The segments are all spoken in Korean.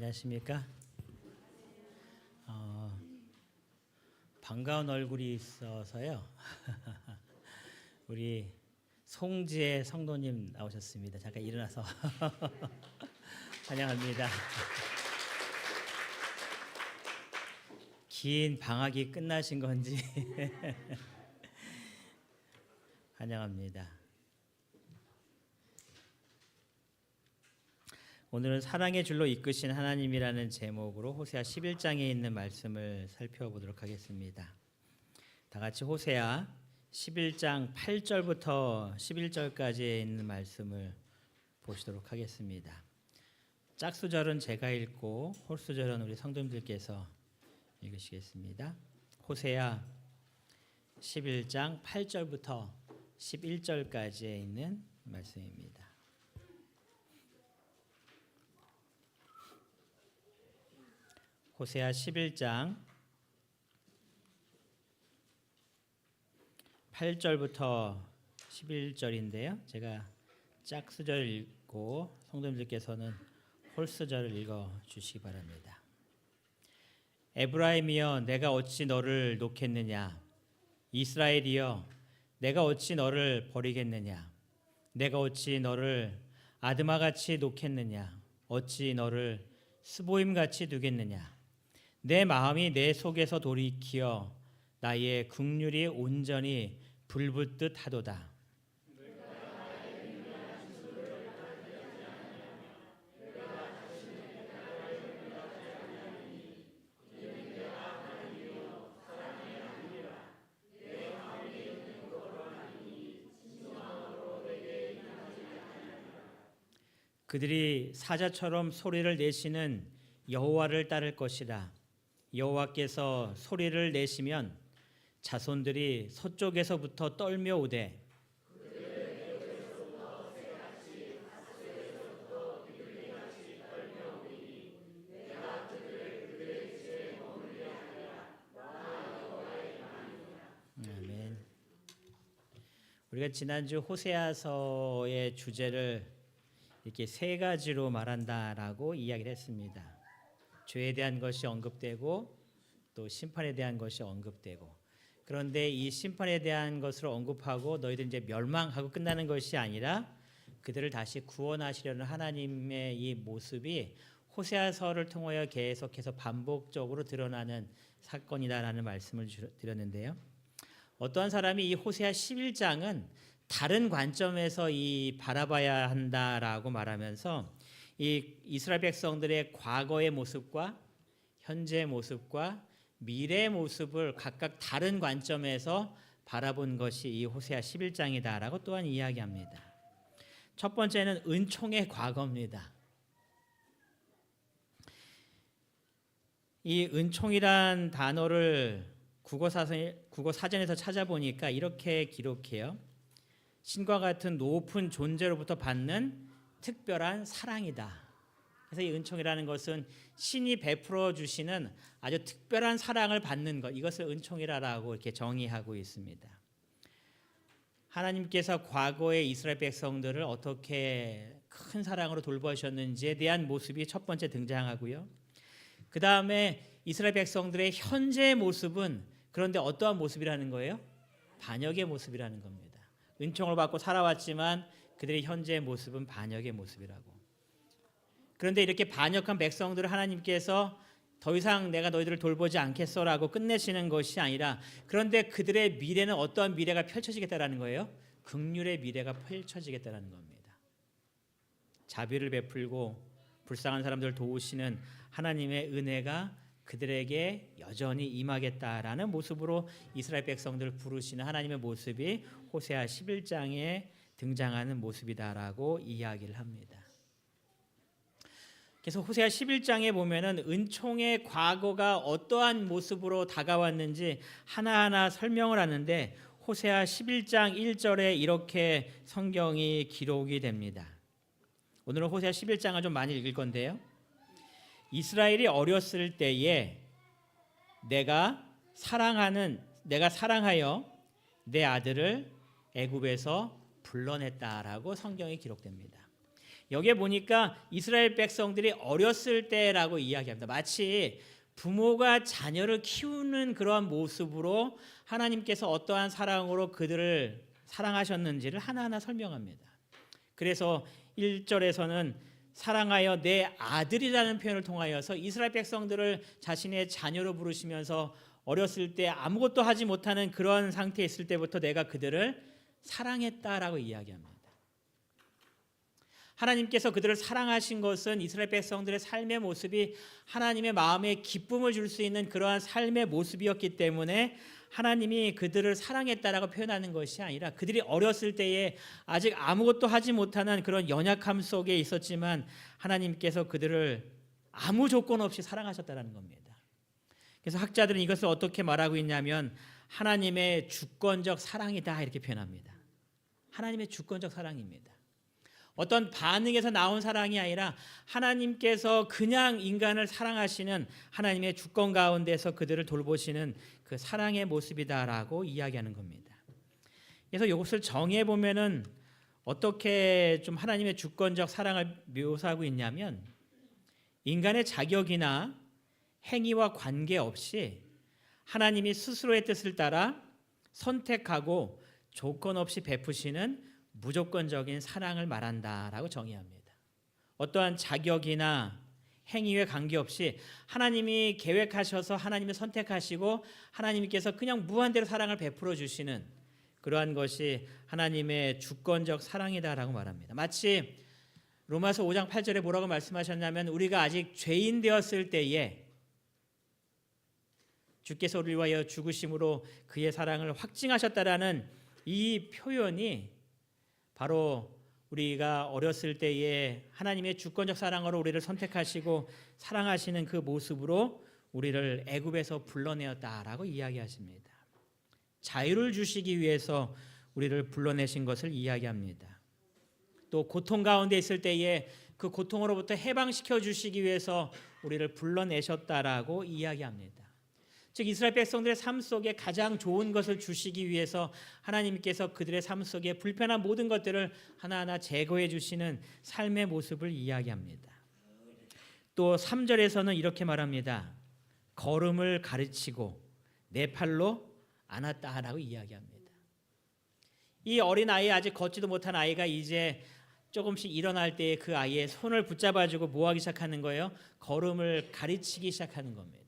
안녕하십니까? 반가운 얼굴이 있어서요. 우리 송지혜 성도님 나오셨습니다. 잠깐 일어나서 환영합니다. 긴 방학이 끝나신 건지 환영합니다. 오늘은 사랑의 줄로 이끄신 하나님이라는 제목으로 호세아 11장에 있는 말씀을 살펴보도록 하겠습니다. 다 같이 호세아 11장 8절부터 11절까지에 있는 말씀을 보시도록 하겠습니다. 짝수절은 제가 읽고 홀수절은 우리 성도님들께서 읽으시겠습니다. 호세아 11장 8절부터 11절까지에 있는 말씀입니다. 호세아 11장 8절부터 11절인데요. 제가 짝수절을 읽고 성도님들께서는 홀수절을 읽어주시기 바랍니다. 에브라임이여 내가 어찌 너를 놓겠느냐. 이스라엘이여 내가 어찌 너를 버리겠느냐. 내가 어찌 너를 아드마같이 놓겠느냐. 어찌 너를 스보임같이 두겠느냐. 내 마음이 내 속에서 돌이키어 나의 긍휼이 온전히 불붙듯 하도다. 그들이 사자처럼 소리를 내시는 여호와를 따를 것이라. 여호와께서 소리를 내시면 자손들이 서쪽에서부터 떨며 오되 아멘. 우리가 지난주 호세아서의 주제를 이렇게 세 가지로 말한다라고 이야기를 했습니다. 죄에 대한 것이 언급되고 또 심판에 대한 것이 언급되고, 그런데 이 심판에 대한 것을 언급하고 너희들 이제 멸망하고 끝나는 것이 아니라 그들을 다시 구원하시려는 하나님의 이 모습이 호세아서를 통하여 계속해서 반복적으로 드러나는 사건이다라는 말씀을 드렸는데요. 어떠한 사람이 이 호세아 11장은 다른 관점에서 이 바라봐야 한다라고 말하면서 이 이스라엘 백성들의 과거의 모습과 현재의 모습과 미래의 모습을 각각 다른 관점에서 바라본 것이 이 호세아 11장이다라고 또한 이야기합니다. 첫 번째는 은총의 과거입니다. 이 은총이란 단어를 국어사전에서 찾아보니까 이렇게 기록해요. 신과 같은 높은 존재로부터 받는 특별한 사랑이다. 그래서 이 은총이라는 것은 신이 베풀어 주시는 아주 특별한 사랑을 받는 것, 이것을 은총이라고 이렇게 정의하고 있습니다. 하나님께서 과거의 이스라엘 백성들을 어떻게 큰 사랑으로 돌보셨는지에 대한 모습이 첫 번째 등장하고요. 그 다음에 이스라엘 백성들의 현재의 모습은 그런데 어떠한 모습이라는 거예요? 반역의 모습이라는 겁니다. 은총을 받고 살아왔지만 그들의 현재의 모습은 반역의 모습이라고. 그런데 이렇게 반역한 백성들을 하나님께서 더 이상 내가 너희들을 돌보지 않겠어라고 끝내시는 것이 아니라, 그런데 그들의 미래는 어떠한 미래가 펼쳐지겠다라는 거예요? 긍휼의 미래가 펼쳐지겠다라는 겁니다. 자비를 베풀고 불쌍한 사람들을 도우시는 하나님의 은혜가 그들에게 여전히 임하겠다라는 모습으로 이스라엘 백성들을 부르시는 하나님의 모습이 호세아 11장에 등장하는 모습이다라고 이야기를 합니다. 그래서 호세아 11장에 보면은 은총의 과거가 어떠한 모습으로 다가왔는지 하나하나 설명을 하는데, 호세아 11장 1절에 이렇게 성경이 기록이 됩니다. 오늘은 호세아 11장을 좀 많이 읽을 건데요. 이스라엘이 어렸을 때에 내가 사랑하여 내 아들을 애굽에서 불러냈다라고 성경이 기록됩니다. 여기에 보니까 이스라엘 백성들이 어렸을 때라고 이야기합니다. 마치 부모가 자녀를 키우는 그러한 모습으로 하나님께서 어떠한 사랑으로 그들을 사랑하셨는지를 하나하나 설명합니다. 그래서 1절에서는 사랑하여 내 아들이라는 표현을 통하여서 이스라엘 백성들을 자신의 자녀로 부르시면서 어렸을 때 아무것도 하지 못하는 그런 상태에 있을 때부터 내가 그들을 사랑했다라고 이야기합니다. 하나님께서 그들을 사랑하신 것은 이스라엘 백성들의 삶의 모습이 하나님의 마음에 기쁨을 줄 수 있는 그러한 삶의 모습이었기 때문에 하나님이 그들을 사랑했다라고 표현하는 것이 아니라 그들이 어렸을 때에 아직 아무것도 하지 못하는 그런 연약함 속에 있었지만 하나님께서 그들을 아무 조건 없이 사랑하셨다는 겁니다. 그래서 학자들은 이것을 어떻게 말하고 있냐면 하나님의 주권적 사랑이다 이렇게 표현합니다. 하나님의 주권적 사랑입니다. 어떤 반응에서 나온 사랑이 아니라 하나님께서 그냥 인간을 사랑하시는 하나님의 주권 가운데서 그들을 돌보시는 그 사랑의 모습이다라고 이야기하는 겁니다. 그래서 이것을 정해 보면은 어떻게 좀 하나님의 주권적 사랑을 묘사하고 있냐면 인간의 자격이나 행위와 관계없이 하나님이 스스로의 뜻을 따라 선택하고 조건 없이 베푸시는 무조건적인 사랑을 말한다라고 정의합니다. 어떠한 자격이나 행위에 관계없이 하나님이 계획하셔서 하나님이 선택하시고 하나님께서 그냥 무한대로 사랑을 베풀어 주시는 그러한 것이 하나님의 주권적 사랑이다라고 말합니다. 마치 로마서 5장 8절에 뭐라고 말씀하셨냐면 우리가 아직 죄인 되었을 때에 주께서 우리를 위하여 죽으심으로 그의 사랑을 확증하셨다라는 이 표현이 바로 우리가 어렸을 때에 하나님의 주권적 사랑으로 우리를 선택하시고 사랑하시는 그 모습으로 우리를 애굽에서 불러내었다라고 이야기하십니다. 자유를 주시기 위해서 우리를 불러내신 것을 이야기합니다. 또 고통 가운데 있을 때에 그 고통으로부터 해방시켜 주시기 위해서 우리를 불러내셨다라고 이야기합니다. 즉 이스라엘 백성들의 삶 속에 가장 좋은 것을 주시기 위해서 하나님께서 그들의 삶 속에 불편한 모든 것들을 하나하나 제거해 주시는 삶의 모습을 이야기합니다. 또 3절에서는 이렇게 말합니다. 걸음을 가르치고 내 팔로 안았다라고 이야기합니다. 이 어린 아이, 아직 걷지도 못한 아이가 이제 조금씩 일어날 때 그 아이의 손을 붙잡아주고 뭐 하기 시작하는 거예요? 걸음을 가르치기 시작하는 겁니다.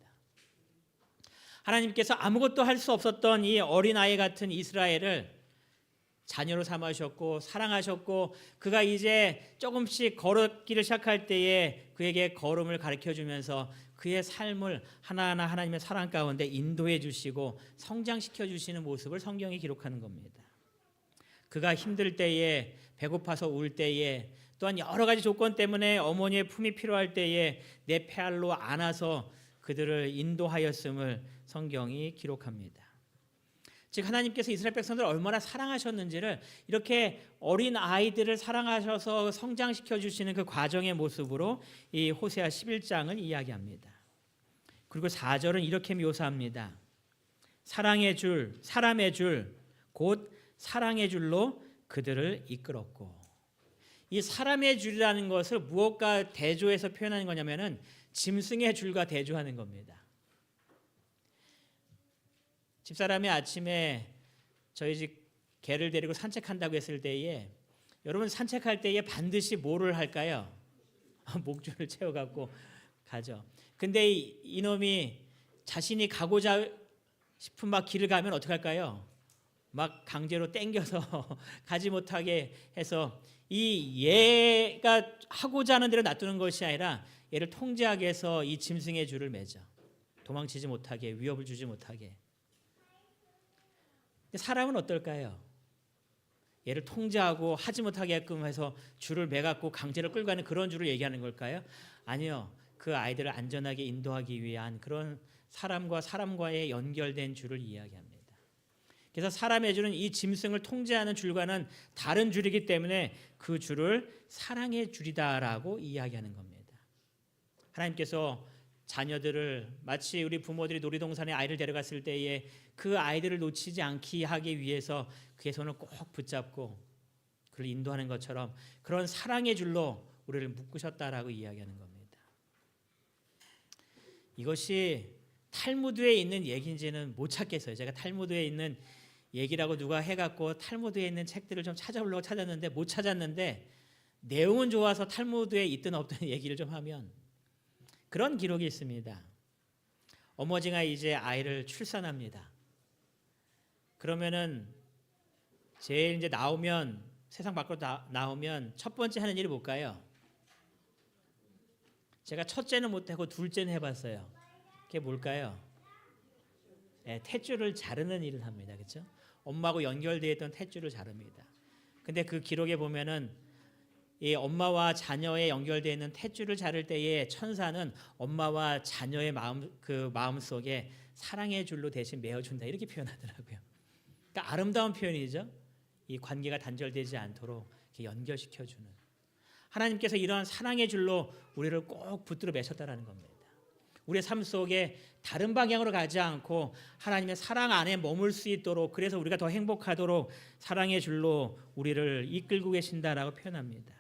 하나님께서 아무것도 할 수 없었던 이 어린아이 같은 이스라엘을 자녀로 삼으셨고 사랑하셨고 그가 이제 조금씩 걸었기를 시작할 때에 그에게 걸음을 가르쳐주면서 그의 삶을 하나하나 하나님의 사랑 가운데 인도해 주시고 성장시켜 주시는 모습을 성경이 기록하는 겁니다. 그가 힘들 때에 배고파서 울 때에 또한 여러 가지 조건 때문에 어머니의 품이 필요할 때에 내 폐알로 안아서 그들을 인도하였음을 성경이 기록합니다. 즉 하나님께서 이스라엘 백성들을 얼마나 사랑하셨는지를 이렇게 어린 아이들을 사랑하셔서 성장시켜 주시는 그 과정의 모습으로 이 호세아 11장을 이야기합니다. 그리고 4절은 이렇게 묘사합니다. 사랑의 줄, 사람의 줄, 곧 사랑의 줄로 그들을 이끌었고. 이 사람의 줄이라는 것을 무엇과 대조해서 표현하는 거냐면은 짐승의 줄과 대조하는 겁니다. 집사람이 아침에 저희 집 개를 데리고 산책한다고 했을 때에 여러분 산책할 때에 반드시 뭐를 할까요? 목줄을 채워갖고 가죠. 근데 이놈이 자신이 가고자 싶은 막 길을 가면 어떻게 할까요? 막 강제로 땡겨서 가지 못하게 해서 이 얘가 하고자 하는 대로 놔두는 것이 아니라 얘를 통제하기 위해서 이 짐승의 줄을 매죠. 도망치지 못하게, 위협을 주지 못하게. 사람은 어떨까요? 얘를 통제하고 하지 못하게끔 해서 줄을 매갖고 강제로 끌고 가는 그런 줄을 얘기하는 걸까요? 아니요. 그 아이들을 안전하게 인도하기 위한 그런 사람과 사람과의 연결된 줄을 이야기합니다. 그래서 사람의 줄은 이 짐승을 통제하는 줄과는 다른 줄이기 때문에 그 줄을 사랑의 줄이다라고 이야기하는 겁니다. 하나님께서 자녀들을 마치 우리 부모들이 놀이동산에 아이를 데려갔을 때에 그 아이들을 놓치지 않게 하기 위해서 그의 손을 꼭 붙잡고 그를 인도하는 것처럼 그런 사랑의 줄로 우리를 묶으셨다라고 이야기하는 겁니다. 이것이 탈무드에 있는 얘기인지는 못 찾겠어요. 제가 탈무드에 있는 얘기라고 누가 해갖고 탈무드에 있는 책들을 좀 찾아보려고 찾았는데 못 찾았는데, 내용은 좋아서 탈무드에 있든 없든 얘기를 좀 하면 그런 기록이 있습니다. 어머니가 이제 아이를 출산합니다. 그러면은 제일 이제 세상 밖으로 나오면 첫 번째 하는 일이 뭘까요? 제가 첫째는 못하고 둘째는 해봤어요. 그게 뭘까요? 탯줄을 자르는 일을 합니다. 그렇죠? 엄마하고 연결되어 있던 탯줄을 자릅니다. 근데 그 기록에 보면은 이 엄마와 자녀에 연결되어 있는 탯줄을 자를 때에 천사는 엄마와 자녀의 마음 속에 사랑의 줄로 대신 메어준다, 이렇게 표현하더라고요. 그러니까 아름다운 표현이죠. 이 관계가 단절되지 않도록 이렇게 연결시켜주는, 하나님께서 이러한 사랑의 줄로 우리를 꼭 붙들어 매셨다라는 겁니다. 우리의 삶 속에 다른 방향으로 가지 않고 하나님의 사랑 안에 머물 수 있도록, 그래서 우리가 더 행복하도록 사랑의 줄로 우리를 이끌고 계신다라고 표현합니다.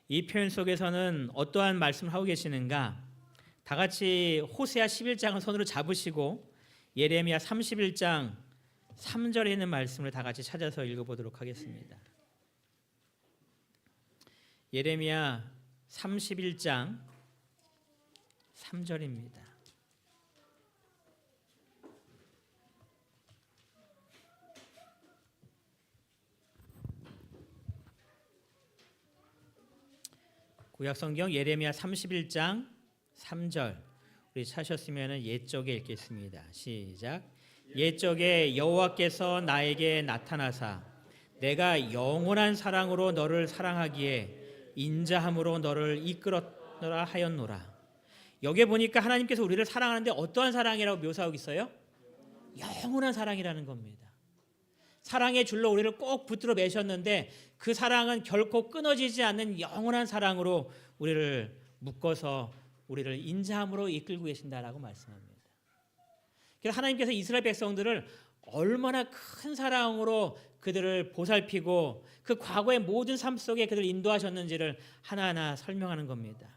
이 표현 속에서는 어떠한 말씀을 하고 계시는가? 다 같이 호세아 11장을 손으로 잡으시고 예레미야 31장 3절에 있는 말씀을 다 같이 찾아서 읽어보도록 하겠습니다. 예레미야 31장 3절입니다. 구약성경 예레미야 31장 3절, 우리 찾으셨으면 옛적에 읽겠습니다. 시작. 옛적에 여호와께서 나에게 나타나사 내가 영원한 사랑으로 너를 사랑하기에 인자함으로 너를 이끌었노라 하였노라. 여기에 보니까 하나님께서 우리를 사랑하는데 어떠한 사랑이라고 묘사하고 있어요? 영원한 사랑이라는 겁니다. 사랑의 줄로 우리를 꼭 붙들어 매셨는데 그 사랑은 결코 끊어지지 않는 영원한 사랑으로 우리를 묶어서 우리를 인자함으로 이끌고 계신다라고 말씀합니다. 그래서 하나님께서 이스라엘 백성들을 얼마나 큰 사랑으로 그들을 보살피고 그 과거의 모든 삶 속에 그들을 인도하셨는지를 하나하나 설명하는 겁니다.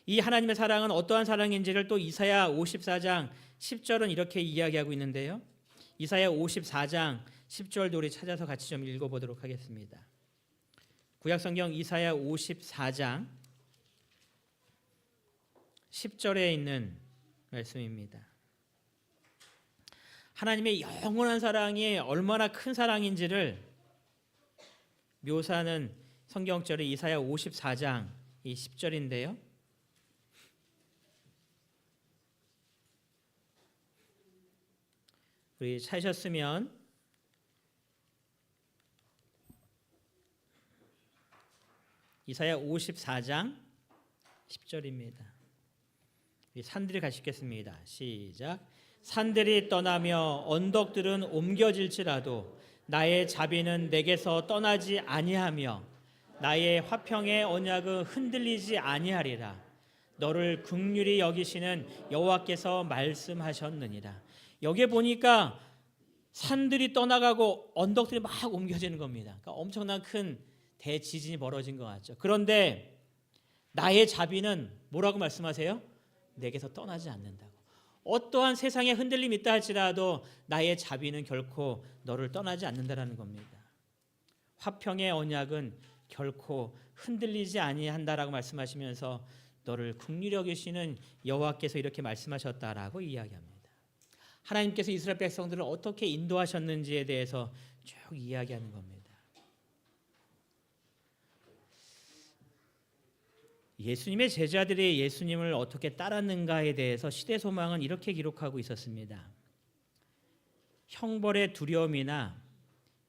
이 하나님의 사랑은 어떠한 사랑인지를 또 이사야 54장 10절은 이렇게 이야기하고 있는데요. 이사야 54장 10절도 우리 찾아서 같이 좀 읽어보도록 하겠습니다. 구약성경 이사야 54장 10절에 있는 말씀입니다. 하나님의 영원한 사랑이 얼마나 큰 사랑인지를 묘사하는 성경절이 이사야 54장 10절인데요. 우리 찾으셨으면 이사야 54장 10절입니다. 산들이 같이 읽겠습니다. 시작. 산들이 떠나며 언덕들은 옮겨질지라도 나의 자비는 내게서 떠나지 아니하며 나의 화평의 언약은 흔들리지 아니하리라. 너를 긍휼히 여기시는 여호와께서 말씀하셨느니라. 여기에 보니까 산들이 떠나가고 언덕들이 막 옮겨지는 겁니다. 그러니까 엄청난 큰 대지진이 벌어진 것 같죠. 그런데 나의 자비는 뭐라고 말씀하세요? 내게서 떠나지 않는다고. 어떠한 세상에 흔들림이 있다 할지라도 나의 자비는 결코 너를 떠나지 않는다라는 겁니다. 화평의 언약은 결코 흔들리지 아니한다라고 말씀하시면서 너를 긍휼히 여기시는 여호와께서 이렇게 말씀하셨다라고 이야기합니다. 하나님께서 이스라엘 백성들을 어떻게 인도하셨는지에 대해서 쭉 이야기하는 겁니다. 예수님의 제자들이 예수님을 어떻게 따랐는가에 대해서 시대소망은 이렇게 기록하고 있었습니다. 형벌의 두려움이나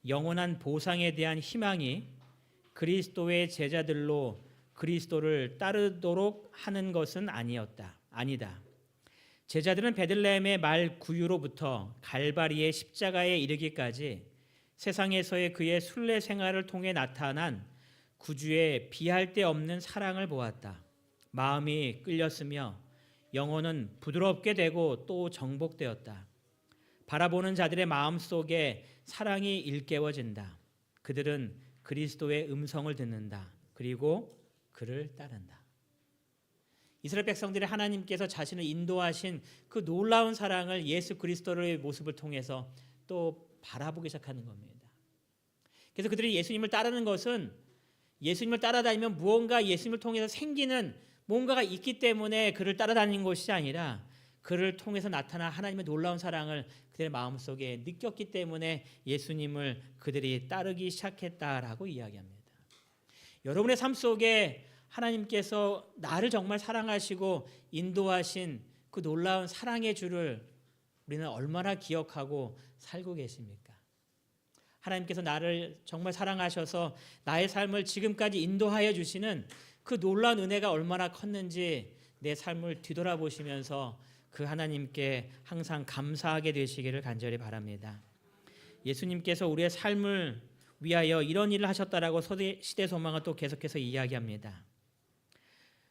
영원한 보상에 대한 희망이 그리스도의 제자들로 그리스도를 따르도록 하는 것은 아니다. 제자들은 베들레헴의 말 구유로부터 갈바리의 십자가에 이르기까지 세상에서의 그의 순례 생활을 통해 나타난 구주의 비할 데 없는 사랑을 보았다. 마음이 끌렸으며 영혼은 부드럽게 되고 또 정복되었다. 바라보는 자들의 마음 속에 사랑이 일깨워진다. 그들은 그리스도의 음성을 듣는다. 그리고 그를 따른다. 이스라엘 백성들의 하나님께서 자신을 인도하신 그 놀라운 사랑을 예수 그리스도의 모습을 통해서 또 바라보기 시작하는 겁니다. 그래서 그들이 예수님을 따르는 것은 예수님을 따라다니면 무언가 예수님을 통해서 생기는 뭔가가 있기 때문에 그를 따라다니는 것이 아니라 그를 통해서 나타난 하나님의 놀라운 사랑을 그들의 마음속에 느꼈기 때문에 예수님을 그들이 따르기 시작했다라고 이야기합니다. 여러분의 삶 속에 하나님께서 나를 정말 사랑하시고 인도하신 그 놀라운 사랑의 주를 우리는 얼마나 기억하고 살고 계십니까? 하나님께서 나를 정말 사랑하셔서 나의 삶을 지금까지 인도하여 주시는 그 놀라운 은혜가 얼마나 컸는지 내 삶을 뒤돌아보시면서 그 하나님께 항상 감사하게 되시기를 간절히 바랍니다. 예수님께서 우리의 삶을 위하여 이런 일을 하셨다라고 시대소망은 또 계속해서 이야기합니다.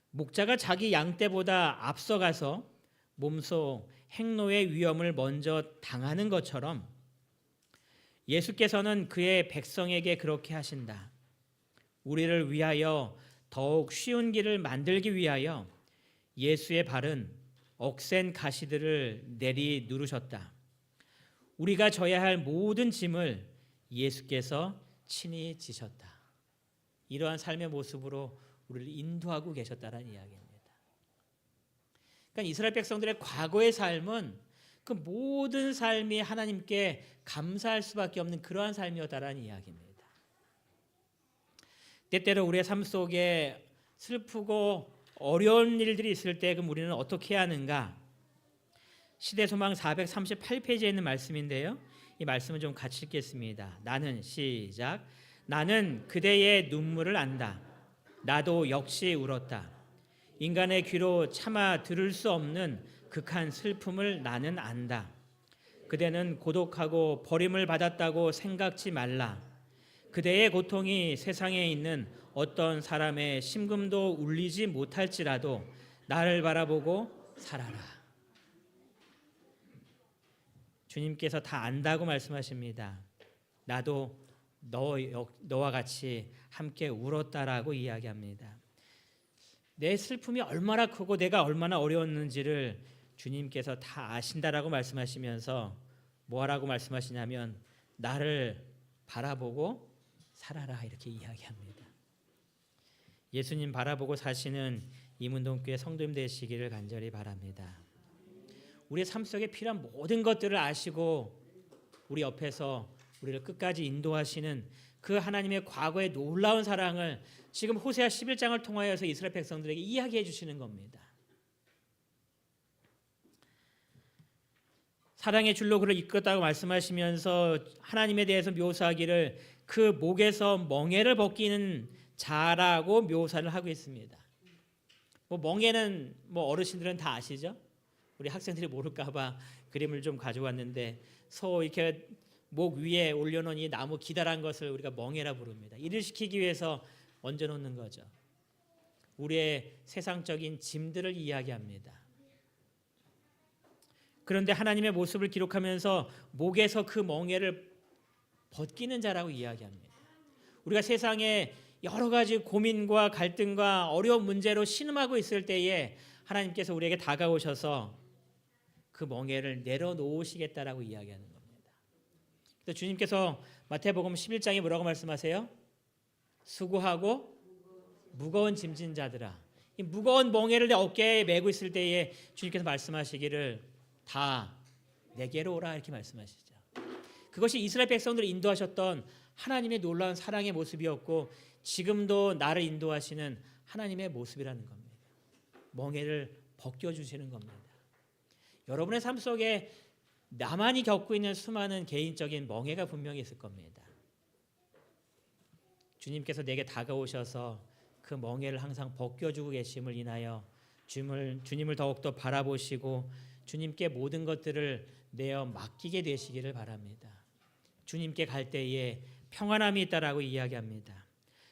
목자가 자기 양떼보다 앞서가서 몸소 행로의 위험을 먼저 당하는 것처럼 예수께서는 그의 백성에게 그렇게 하신다. 우리를 위하여 더욱 쉬운 길을 만들기 위하여 예수의 발은 억센 가시들을 내리 누르셨다. 우리가 져야 할 모든 짐을 예수께서 친히 지셨다. 이러한 삶의 모습으로 우리를 인도하고 계셨다는 이야기입니다. 그러니까 이스라엘 백성들의 과거의 삶은 그 모든 삶이 하나님께 감사할 수밖에 없는 그러한 삶이었다는 이야기입니다. 때때로 우리의 삶 속에 슬프고 어려운 일들이 있을 때 그럼 우리는 어떻게 해야 하는가? 시대소망 438페이지에 있는 말씀인데요. 이 말씀을 좀 같이 읽겠습니다. 나는 시작. 나는 그대의 눈물을 안다. 나도 역시 울었다. 인간의 귀로 차마 들을 수 없는 극한 슬픔을 나는 안다. 그대는 고독하고 버림을 받았다고 생각지 말라. 그대의 고통이 세상에 있는 어떤 사람의 심금도 울리지 못할지라도 나를 바라보고 살아라. 주님께서 다 안다고 말씀하십니다. 나도 너와 같이 함께 울었다라고 이야기합니다. 내 슬픔이 얼마나 크고 내가 얼마나 어려웠는지를 주님께서 다 아신다라고 말씀하시면서 뭐라고 말씀하시냐면 나를 바라보고 살아라 이렇게 이야기합니다. 예수님 바라보고 사시는 이문동교회 성도님 되시기를 간절히 바랍니다. 우리의 삶 속에 필요한 모든 것들을 아시고 우리 옆에서 우리를 끝까지 인도하시는 그 하나님의 과거의 놀라운 사랑을 지금 호세아 11장을 통하여서 이스라엘 백성들에게 이야기해 주시는 겁니다. 사랑의 줄로 그를 이끌었다고 말씀하시면서 하나님에 대해서 묘사하기를 그 목에서 멍에를 벗기는 자라고 묘사를 하고 있습니다. 멍에는 어르신들은 다 아시죠? 우리 학생들이 모를까봐 그림을 좀 가져왔는데 소 이렇게 목 위에 올려놓은 이 나무 기다란 것을 우리가 멍에라 부릅니다. 일을 시키기 위해서 얹어놓는 거죠. 우리의 세상적인 짐들을 이야기합니다. 그런데 하나님의 모습을 기록하면서 목에서 그 멍에를 벗기는 자라고 이야기합니다. 우리가 세상에 여러 가지 고민과 갈등과 어려운 문제로 신음하고 있을 때에 하나님께서 우리에게 다가오셔서 그 멍에를 내려놓으시겠다라고 이야기하는 겁니다. 그래서 주님께서 마태복음 11장에 뭐라고 말씀하세요? 수고하고 무거운 짐진 자들아. 이 무거운 멍에를 내 어깨에 메고 있을 때에 주님께서 말씀하시기를 다 내게로 오라 이렇게 말씀하시죠. 그것이 이스라엘 백성들을 인도하셨던 하나님의 놀라운 사랑의 모습이었고 지금도 나를 인도하시는 하나님의 모습이라는 겁니다. 멍에를 벗겨주시는 겁니다. 여러분의 삶 속에 나만이 겪고 있는 수많은 개인적인 멍에가 분명히 있을 겁니다. 주님께서 내게 다가오셔서 그 멍에를 항상 벗겨주고 계심을 인하여 주님을 더욱더 바라보시고 주님께 모든 것들을 내어 맡기게 되시기를 바랍니다. 주님께 갈 때에 평안함이 있다라고 이야기합니다.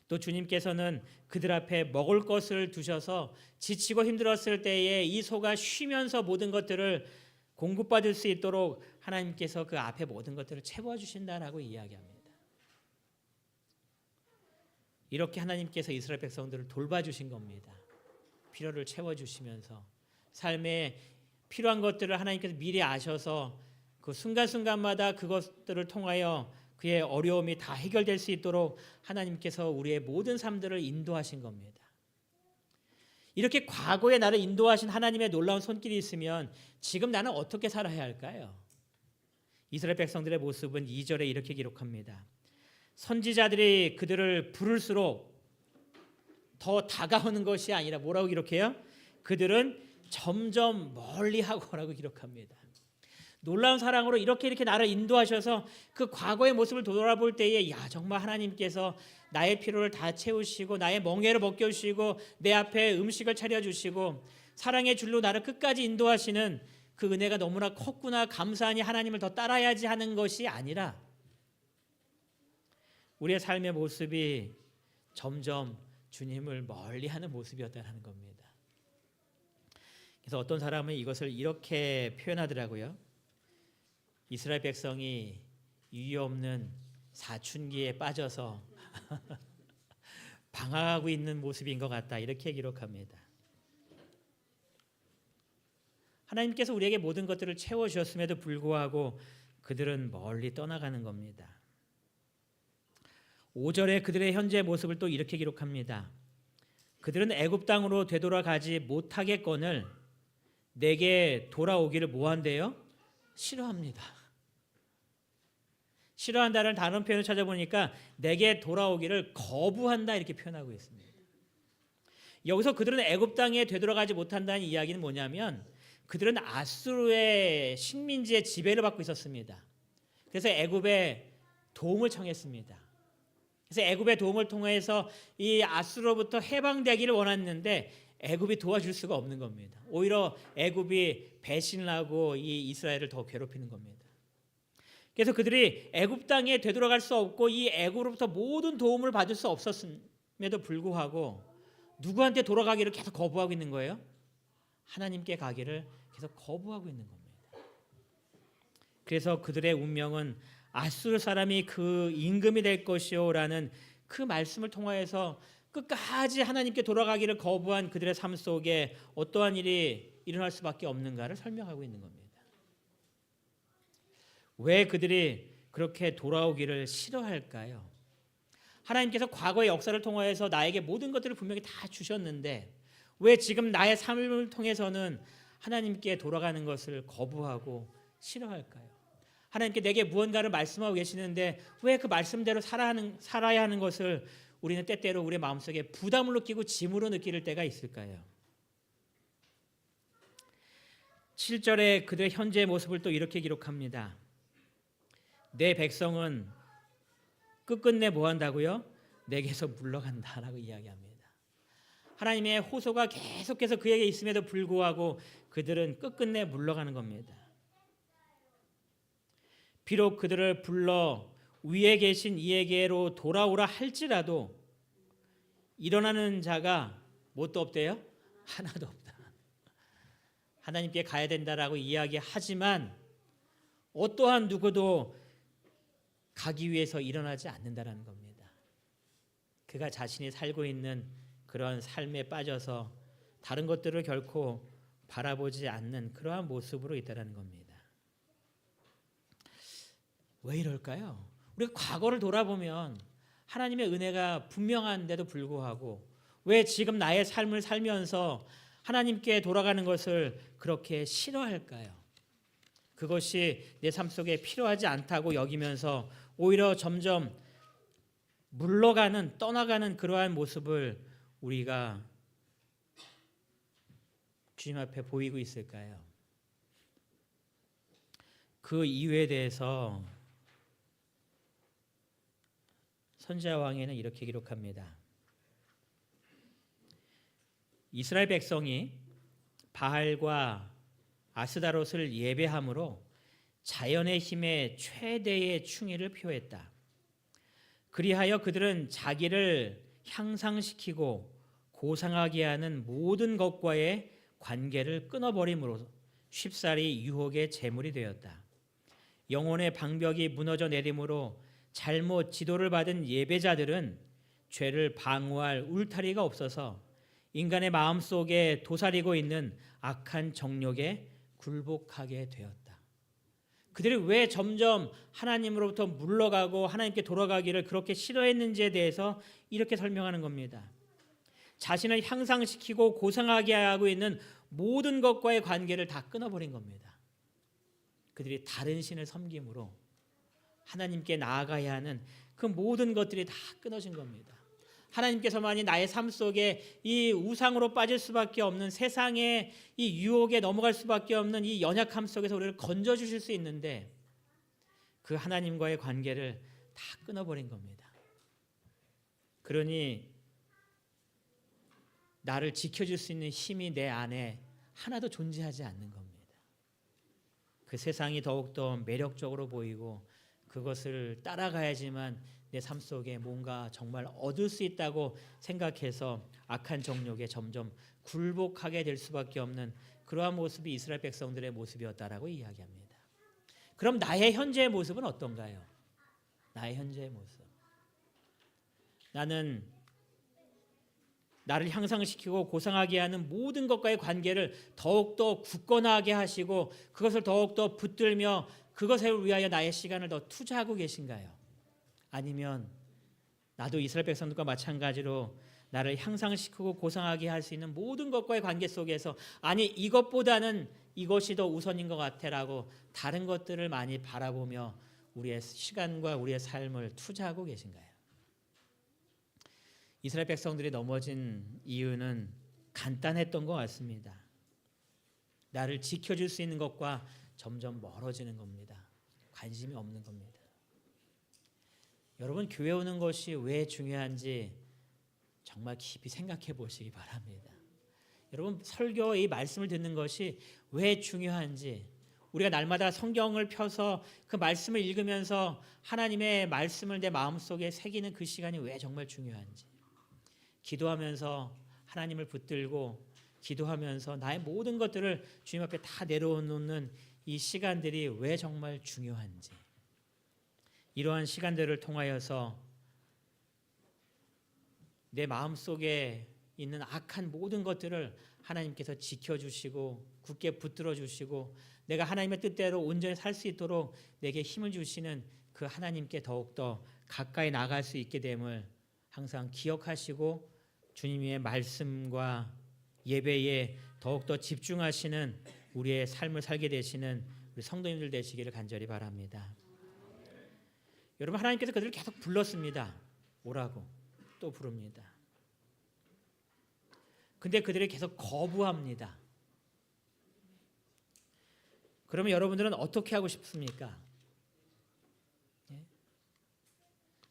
또 주님께서는 그들 앞에 먹을 것을 두셔서 지치고 힘들었을 때에 이 소가 쉬면서 모든 것들을 공급받을 수 있도록 하나님께서 그 앞에 모든 것들을 채워주신다라고 이야기합니다. 이렇게 하나님께서 이스라엘 백성들을 돌봐주신 겁니다. 필요를 채워주시면서 삶에 필요한 것들을 하나님께서 미리 아셔서 그 순간순간마다 그것들을 통하여 그의 어려움이 다 해결될 수 있도록 하나님께서 우리의 모든 삶들을 인도하신 겁니다. 이렇게 과거에 나를 인도하신 하나님의 놀라운 손길이 있으면 지금 나는 어떻게 살아야 할까요? 이스라엘 백성들의 모습은 2절에 이렇게 기록합니다. 선지자들이 그들을 부를수록 더 다가오는 것이 아니라 뭐라고 기록해요? 그들은 점점 멀리하고라고 기록합니다. 놀라운 사랑으로 이렇게 나를 인도하셔서 그 과거의 모습을 돌아볼 때에 정말 하나님께서 나의 필요를 다 채우시고 나의 멍에를 벗겨주시고 내 앞에 음식을 차려주시고 사랑의 줄로 나를 끝까지 인도하시는 그 은혜가 너무나 컸구나, 감사하니 하나님을 더 따라야지 하는 것이 아니라 우리의 삶의 모습이 점점 주님을 멀리하는 모습이었다는 겁니다. 그래서 어떤 사람은 이것을 이렇게 표현하더라고요. 이스라엘 백성이 유의 없는 사춘기에 빠져서 방황하고 있는 모습인 것 같다, 이렇게 기록합니다. 하나님께서 우리에게 모든 것들을 채워주셨음에도 불구하고 그들은 멀리 떠나가는 겁니다. 5절에 그들의 현재 모습을 또 이렇게 기록합니다. 그들은 애굽 땅으로 되돌아가지 못하겠거늘 내게 돌아오기를 뭐한대요? 싫어합니다. 싫어한다는 다른 표현을 찾아보니까 내게 돌아오기를 거부한다, 이렇게 표현하고 있습니다. 여기서 그들은 애굽 땅에 되돌아가지 못한다는 이야기는 뭐냐면 그들은 아수르의 식민지의 지배를 받고 있었습니다. 그래서 애굽에 도움을 청했습니다. 그래서 애굽의 도움을 통해서 이 아수르로부터 해방되기를 원했는데 애굽이 도와줄 수가 없는 겁니다. 오히려 애굽이 배신을 하고 이 이스라엘을 더 괴롭히는 겁니다. 그래서 그들이 애굽 땅에 되돌아갈 수 없고 이 애굽으로부터 모든 도움을 받을 수 없었음에도 불구하고 누구한테 돌아가기를 계속 거부하고 있는 거예요? 하나님께 가기를 계속 거부하고 있는 겁니다. 그래서 그들의 운명은 아수르 사람이 그 임금이 될 것이요라는 그 말씀을 통하여서 끝까지 하나님께 돌아가기를 거부한 그들의 삶 속에 어떠한 일이 일어날 수밖에 없는가를 설명하고 있는 겁니다. 왜 그들이 그렇게 돌아오기를 싫어할까요? 하나님께서 과거의 역사를 통하여서 나에게 모든 것들을 분명히 다 주셨는데 왜 지금 나의 삶을 통해서는 하나님께 돌아가는 것을 거부하고 싫어할까요? 하나님께 내게 무언가를 말씀하고 계시는데 왜 그 말씀대로 살아야 하는 것을 우리는 때때로 우리의 마음속에 부담을 느끼고 짐으로 느낄 때가 있을까요? 7절에 그들의 현재의 모습을 또 이렇게 기록합니다. 내 백성은 끝끝내 뭐 한다고요? 내게서 물러간다라고 이야기합니다. 하나님의 호소가 계속해서 그에게 있음에도 불구하고 그들은 끝끝내 물러가는 겁니다. 비록 그들을 불러 위에 계신 이에게로 돌아오라 할지라도 일어나는 자가 뭣도 없대요? 하나도 없다. 하나님께 가야 된다라고 이야기하지만 어떠한 누구도 가기 위해서 일어나지 않는다라는 겁니다. 그가 자신이 살고 있는 그러한 삶에 빠져서 다른 것들을 결코 바라보지 않는 그러한 모습으로 있다는 겁니다. 왜 이럴까요? 우리가 과거를 돌아보면 하나님의 은혜가 분명한데도 불구하고 왜 지금 나의 삶을 살면서 하나님께 돌아가는 것을 그렇게 싫어할까요? 그것이 내 삶 속에 필요하지 않다고 여기면서 오히려 점점 물러가는, 떠나가는 그러한 모습을 우리가 주님 앞에 보이고 있을까요? 그 이유에 대해서 선지자 왕에는 이렇게 기록합니다. 이스라엘 백성이 바알과 아스다롯을 예배함으로 자연의 힘에 최대의 충의를 표했다. 그리하여 그들은 자기를 향상시키고 고상하게 하는 모든 것과의 관계를 끊어버림으로 쉽사리 유혹의 제물이 되었다. 영혼의 방벽이 무너져 내림으로 잘못 지도를 받은 예배자들은 죄를 방어할 울타리가 없어서 인간의 마음속에 도사리고 있는 악한 정욕에 굴복하게 되었다. 그들이 왜 점점 하나님으로부터 물러가고 하나님께 돌아가기를 그렇게 싫어했는지에 대해서 이렇게 설명하는 겁니다. 자신을 향상시키고 고상하게 하고 있는 모든 것과의 관계를 다 끊어버린 겁니다. 그들이 다른 신을 섬김으로 하나님께 나아가야 하는 그 모든 것들이 다 끊어진 겁니다. 하나님께서만이 나의 삶 속에 이 우상으로 빠질 수밖에 없는 세상의 이 유혹에 넘어갈 수밖에 없는 이 연약함 속에서 우리를 건져주실 수 있는데 그 하나님과의 관계를 다 끊어버린 겁니다. 그러니 나를 지켜줄 수 있는 힘이 내 안에 하나도 존재하지 않는 겁니다. 그 세상이 더욱더 매력적으로 보이고 그것을 따라가야지만 내 삶 속에 뭔가 정말 얻을 수 있다고 생각해서 악한 정욕에 점점 굴복하게 될 수밖에 없는 그러한 모습이 이스라엘 백성들의 모습이었다라고 이야기합니다. 그럼 나의 현재의 모습은 어떤가요? 나의 현재의 모습. 나는 나를 향상시키고 고상하게 하는 모든 것과의 관계를 더욱더 굳건하게 하시고 그것을 더욱더 붙들며 그것을 위하여 나의 시간을 더 투자하고 계신가요? 아니면 나도 이스라엘 백성들과 마찬가지로 나를 향상시키고 고상하게 할 수 있는 모든 것과의 관계 속에서 아니 이것보다는 이것이 더 우선인 것 같아라고 다른 것들을 많이 바라보며 우리의 시간과 우리의 삶을 투자하고 계신가요? 이스라엘 백성들이 넘어진 이유는 간단했던 것 같습니다. 나를 지켜줄 수 있는 것과 점점 멀어지는 겁니다. 관심이 없는 겁니다. 여러분 교회 오는 것이 왜 중요한지 정말 깊이 생각해 보시기 바랍니다. 여러분 설교 이 말씀을 듣는 것이 왜 중요한지 우리가 날마다 성경을 펴서 그 말씀을 읽으면서 하나님의 말씀을 내 마음속에 새기는 그 시간이 왜 정말 중요한지 기도하면서 하나님을 붙들고 기도하면서 나의 모든 것들을 주님 앞에 다 내려놓는 이 시간들이 왜 정말 중요한지 이러한 시간들을 통하여서 내 마음속에 있는 악한 모든 것들을 하나님께서 지켜주시고 굳게 붙들어 주시고 내가 하나님의 뜻대로 온전히 살 수 있도록 내게 힘을 주시는 그 하나님께 더욱더 가까이 나갈 수 있게 됨을 항상 기억하시고 주님의 말씀과 예배에 더욱더 집중하시는 우리의 삶을 살게 되시는 우리 성도님들 되시기를 간절히 바랍니다. 여러분 하나님께서 그들을 계속 불렀습니다. 오라고 또 부릅니다. 근데 그들이 계속 거부합니다. 그러면 여러분들은 어떻게 하고 싶습니까?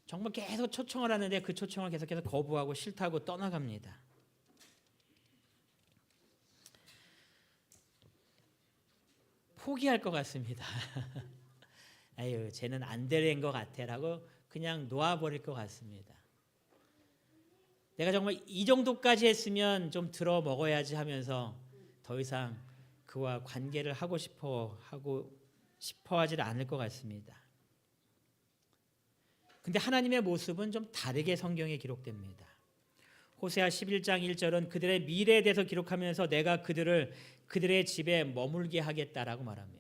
정말 계속 초청을 하는데 그 초청을 계속해서 거부하고 싫다고 떠나갑니다. 포기할 것 같습니다. 아유, 쟤는 안 되는 것 같아라고 그냥 놓아버릴 것 같습니다. 내가 정말 이 정도까지 했으면 좀 들어 먹어야지 하면서 더 이상 그와 관계를 하고 싶어 하질 않을 것 같습니다. 근데 하나님의 모습은 좀 다르게 성경에 기록됩니다. 호세아 11장 1절은 그들의 미래에 대해서 기록하면서 내가 그들의 집에 머물게 하겠다라고 말합니다.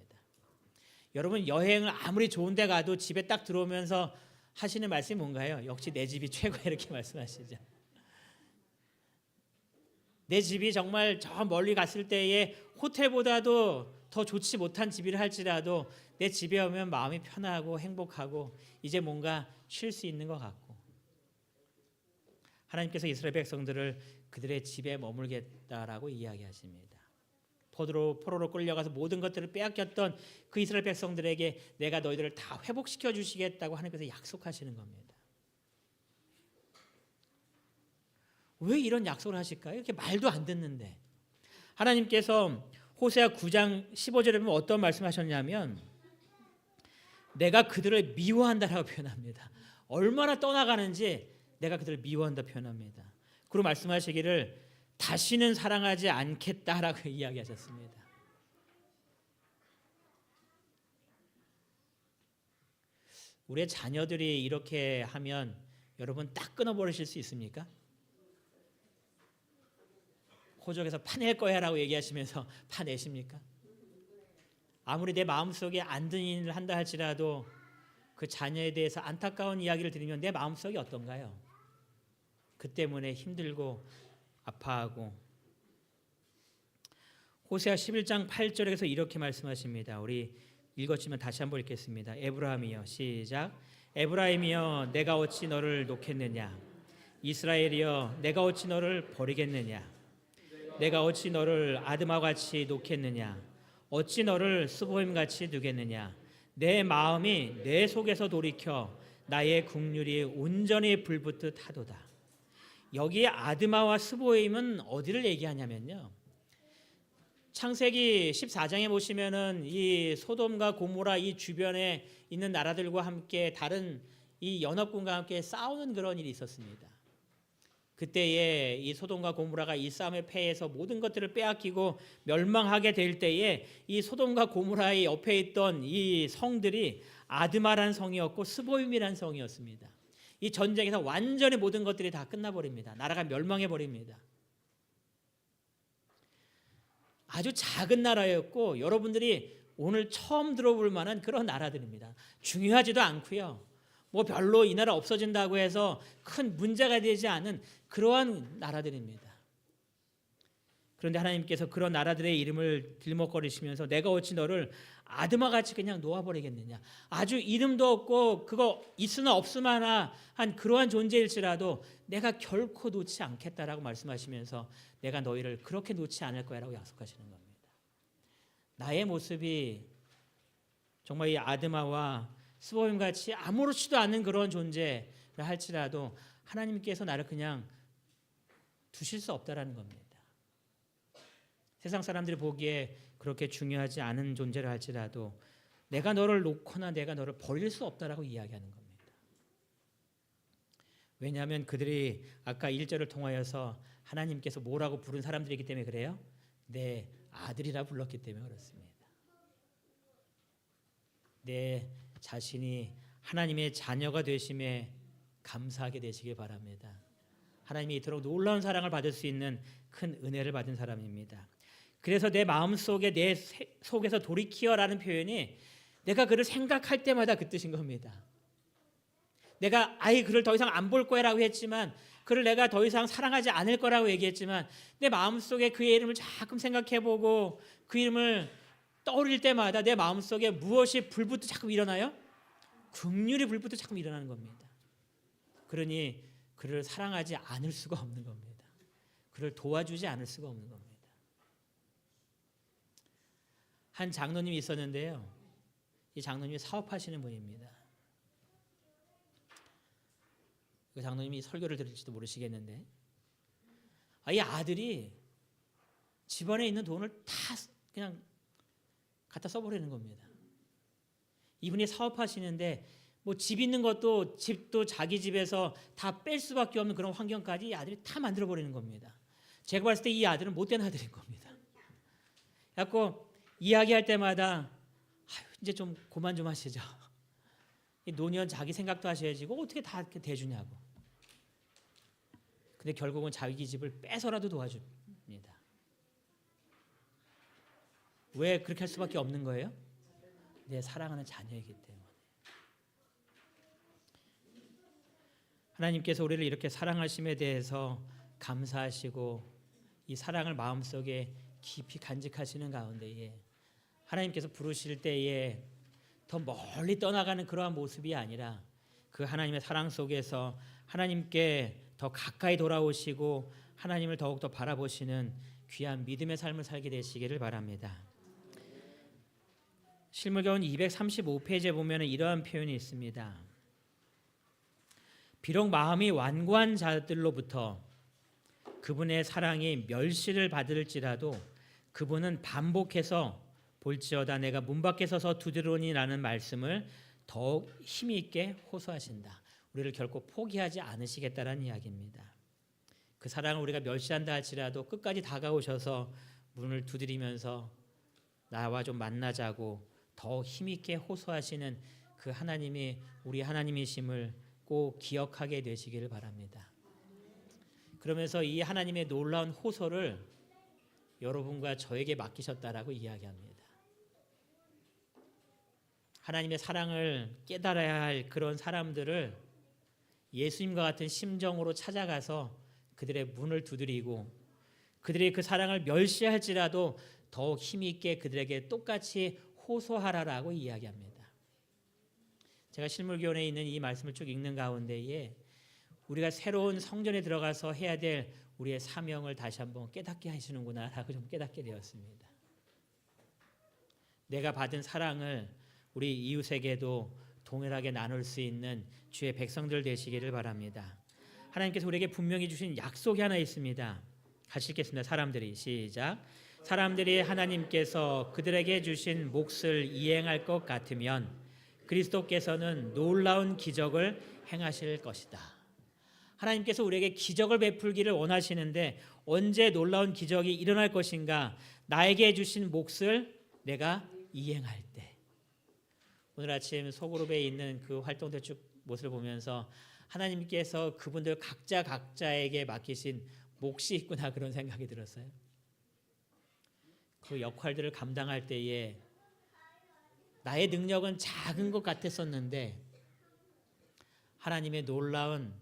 여러분 여행을 아무리 좋은 데 가도 집에 딱 들어오면서 하시는 말씀이 뭔가요? 역시 내 집이 최고야 이렇게 말씀하시죠. 내 집이 정말 저 멀리 갔을 때에 호텔보다도 더 좋지 못한 집이라 할지라도 내 집에 오면 마음이 편하고 행복하고 이제 뭔가 쉴 수 있는 것 같고 하나님께서 이스라엘 백성들을 그들의 집에 머물겠다라고 이야기하십니다. 포로로 끌려가서 모든 것들을 빼앗겼던 그 이스라엘 백성들에게 내가 너희들을 다 회복시켜 주시겠다고 하나님께서 약속하시는 겁니다. 왜 이런 약속을 하실까요? 이렇게 말도 안 듣는데 하나님께서 호세아 9장 15절에 보면 어떤 말씀하셨냐면 내가 그들을 미워한다라고 표현합니다. 얼마나 떠나가는지 내가 그들을 미워한다 표현합니다. 그리고 말씀하시기를 다시는 사랑하지 않겠다라고 이야기하셨습니다. 우리의 자녀들이 이렇게 하면 여러분 딱 끊어버리실 수 있습니까? 호적에서 파낼 거야 라고 얘기하시면서 파내십니까? 아무리 내 마음속에 안 드는 일을 한다 할지라도 그 자녀에 대해서 안타까운 이야기를 들으면 내 마음속이 어떤가요? 그 때문에 힘들고 아파하고. 호세아 11장 8절에서 이렇게 말씀하십니다. 우리 읽었지만 다시 한번 읽겠습니다. 에브라임이여, 시작. 에브라임이여, 내가 어찌 너를 놓겠느냐? 이스라엘이여, 내가 어찌 너를 버리겠느냐? 내가 어찌 너를 아드마와 같이 놓겠느냐? 어찌 너를 스보임같이 두겠느냐? 내 마음이 내 속에서 돌이켜 나의 국률이 온전히 불붙듯 하도다. 여기에 아드마와 스보임은 어디를 얘기하냐면요, 창세기 14장에 보시면은 이 소돔과 고모라 이 주변에 있는 나라들과 함께 다른 이 연합군과 함께 싸우는 그런 일이 있었습니다. 그때에 이 소돔과 고모라가 이 싸움에 패해서 모든 것들을 빼앗기고 멸망하게 될 때에 이 소돔과 고모라의 옆에 있던 이 성들이 아드마라는 성이었고 스보임이라는 성이었습니다. 이 전쟁에서 완전히 모든 것들이 다 끝나버립니다. 나라가 멸망해버립니다. 아주 작은 나라였고 여러분들이 오늘 처음 들어볼 만한 그런 나라들입니다. 중요하지도 않고요, 뭐 별로 이 나라 없어진다고 해서 큰 문제가 되지 않은 그러한 나라들입니다. 그런데 하나님께서 그런 나라들의 이름을 들먹거리시면서 내가 어찌 너를 아드마같이 그냥 놓아버리겠느냐? 아주 이름도 없고 그거 있으나 없으나 한 그러한 존재일지라도 내가 결코 놓지 않겠다라고 말씀하시면서 내가 너희를 그렇게 놓지 않을 거야라고 약속하시는 겁니다. 나의 모습이 정말 이 아드마와 스보임같이 아무렇지도 않은 그런 존재를 할지라도 하나님께서 나를 그냥 두실 수 없다라는 겁니다. 세상 사람들이 보기에 그렇게 중요하지 않은 존재를 할지라도 내가 너를 놓거나 내가 너를 버릴 수 없다라고 이야기하는 겁니다. 왜냐하면 그들이 아까 1절을 통하여서 하나님께서 뭐라고 부른 사람들이기 때문에 그래요? 내 아들이라 불렀기 때문에 그렇습니다. 내 자신이 하나님의 자녀가 되심에 감사하게 되시길 바랍니다. 하나님이 이토록 놀라운 사랑을 받을 수 있는 큰 은혜를 받은 사람입니다. 그래서 내 마음속에 내 속에서 돌이키어라는 표현이 내가 그를 생각할 때마다 그 뜻인 겁니다. 내가 아예 그를 더 이상 안 볼 거라고 했지만, 그를 내가 더 이상 사랑하지 않을 거라고 얘기했지만, 내 마음속에 그의 이름을 자꾸 생각해보고 그 이름을 떠올릴 때마다 내 마음속에 무엇이 불붙어 자꾸 일어나요? 긍휼이 불붙어 자꾸 일어나는 겁니다. 그러니 그를 사랑하지 않을 수가 없는 겁니다. 그를 도와주지 않을 수가 없는 겁니다. 한 장로님이 있었는데요, 이 장로님이 사업하시는 분입니다. 그 장로님이 설교를 들을지도 모르시겠는데, 이 아들이 집안에 있는 돈을 다 그냥 갖다 써버리는 겁니다. 이분이 사업하시는데 뭐 집 있는 것도 집도 자기 집에서 다 뺄 수밖에 없는 그런 환경까지 이 아들이 다 만들어버리는 겁니다. 제가 봤을 때 이 아들은 못된 아들인 겁니다. 그래서 이야기할 때마다 이제 좀 그만 좀 하시죠. 노년 자기 생각도 하셔야지 어떻게 다 이렇게 대주냐고. 근데 결국은 자기 집을 빼서라도 도와줍니다. 왜 그렇게 할 수밖에 없는 거예요? 내 사랑하는 자녀이기 때문에. 하나님께서 우리를 이렇게 사랑하심에 대해서 감사하시고 이 사랑을 마음속에 깊이 간직하시는 가운데에 하나님께서 부르실 때에 더 멀리 떠나가는 그러한 모습이 아니라 그 하나님의 사랑 속에서 하나님께 더 가까이 돌아오시고 하나님을 더욱더 바라보시는 귀한 믿음의 삶을 살게 되시기를 바랍니다. 실물교훈 235페이지에 보면 이러한 표현이 있습니다. 비록 마음이 완고한 자들로부터 그분의 사랑이 멸시를 받을지라도 그분은 반복해서 볼지어다 내가 문 밖에 서서 두드리니 라는 말씀을 더욱 힘이 있게 호소하신다. 우리를 결코 포기하지 않으시겠다라는 이야기입니다. 그 사랑을 우리가 멸시한다 할지라도 끝까지 다가오셔서 문을 두드리면서 나와 좀 만나자고 더 힘있게 호소하시는 그 하나님이 우리 하나님이심을 꼭 기억하게 되시기를 바랍니다. 그러면서 이 하나님의 놀라운 호소를 여러분과 저에게 맡기셨다라고 이야기합니다. 하나님의 사랑을 깨달아야 할 그런 사람들을 예수님과 같은 심정으로 찾아가서 그들의 문을 두드리고 그들이 그 사랑을 멸시할지라도 더욱 힘있게 그들에게 똑같이 호소하라라고 이야기합니다. 제가 실물교훈에 있는 이 말씀을 쭉 읽는 가운데에 우리가 새로운 성전에 들어가서 해야 될 우리의 사명을 다시 한번 깨닫게 하시는구나라고 좀 깨닫게 되었습니다. 내가 받은 사랑을 우리 이웃에게도 동일하게 나눌 수 있는 주의 백성들 되시기를 바랍니다. 하나님께서 우리에게 분명히 주신 약속이 하나 있습니다. 같이 읽겠습니다. 사람들이 시작. 사람들이 하나님께서 그들에게 주신 몫을 이행할 것 같으면 그리스도께서는 놀라운 기적을 행하실 것이다. 하나님께서 우리에게 기적을 베풀기를 원하시는데 언제 놀라운 기적이 일어날 것인가? 나에게 주신 몫을 내가 이행할 때. 오늘 아침 소그룹에 있는 그 활동들 쭉 모습을 보면서 하나님께서 그분들 각자에게 맡기신 몫이 있구나 그런 생각이 들었어요. 그 역할들을 감당할 때에 나의 능력은 작은 것 같았었는데 하나님의 놀라운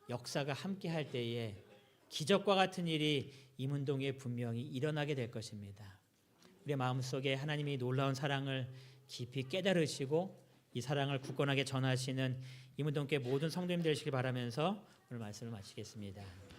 역사가 함께 할 때에 기적과 같은 일이 이문동에 분명히 일어나게 될 것입니다. 우리의 마음속에 하나님이 놀라운 사랑을 깊이 깨달으시고 이 사랑을 굳건하게 전하시는 이문동교회 모든 성도님 되시길 바라면서 오늘 말씀을 마치겠습니다.